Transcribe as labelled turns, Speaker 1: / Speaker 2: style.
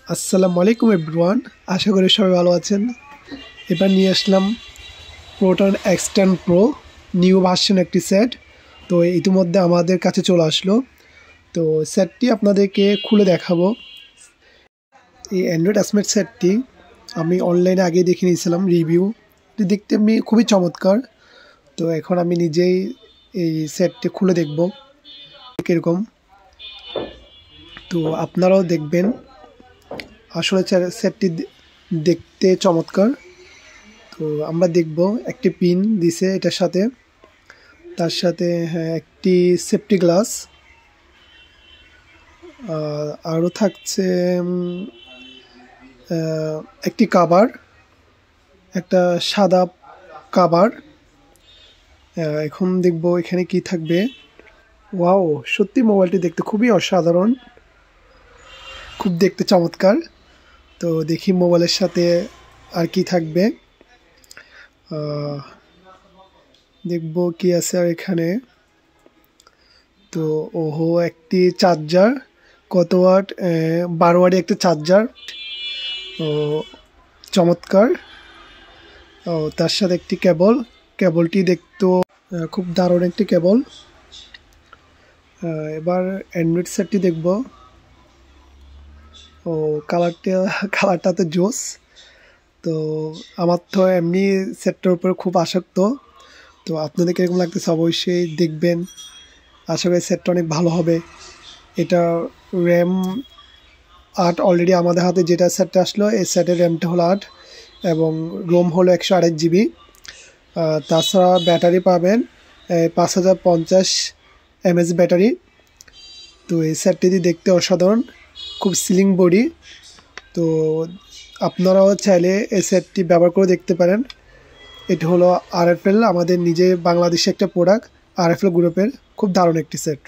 Speaker 1: আসসালামু আলাইকুম এভরিওয়ান, আশা করি সবাই ভালো আছেন। এবার নিয়ে আসলাম Proton X10 pro new version একটি সেট। তো ইতিমধ্যে আমাদের কাছে চলে আসলো। তো সেটটি আপনাদেরকে খুলে দেখাবো। এই অ্যান্ড্রয়েড স্মার্ট সেটটি আমি অনলাইনে আগে দেখে নিয়েছিলাম রিভিউ, দেখতে আমি খুবই চমৎকার। তো এখন আমি নিজেই এই সেটটি খুলে দেখব কীরকম। তো আপনারাও দেখবেন, আসলে সেটটি দেখতে চমৎকার। তো আমরা দেখব একটি পিন দিছে এটার সাথে, তার সাথে একটি সেফটি গ্লাস, আরও থাকছে একটি কাভার, একটা সাদা কাভার। এখন দেখব এখানে কি থাকবে। ওয়াও, সত্যি মোবাইলটি দেখতে খুবই অসাধারণ, খুব দেখতে চমৎকার। তো দেখি মোবাইলের সাথে আর কি থাকবে, দেখব কি আছে আর এখানে। তো ওহো, একটি চার্জার, কত ওয়াট, 12 ওয়াটের একটা চার্জার। ও চমৎকার। ও তার সাথে একটি কেবলটি দেখতেও খুব দারুণ একটি কেবল। এবার অ্যান্ড্রয়েড সেটটি দেখব। ও কালারটা তো জোস। তো আমার তো এমনি সেটটার উপরে খুব আসক্ত। তো আপনাদের কীরকম লাগতেছে অবশ্যই দেখবেন। আশা করি সেটটা অনেক ভালো হবে। এটা র্যাম 8, অলরেডি আমাদের হাতে যেটা সেটটা আসলো এই সেটের র্যামটা হলো 8 এবং রোম হলো 128 জিবি। তাছাড়া ব্যাটারি পাবেন 5050 mAh ব্যাটারি। তো এই সেটটি দেখতে অসাধারণ, খুব স্লিম বডি। তো আপনারাও চাইলে এই সেটটি ব্যবহার করে দেখতে পারেন। এটি হলো RFL, আমাদের নিজে বাংলাদেশে একটা প্রোডাক্ট, RFL গ্রুপের খুব দারুণ একটি সেট।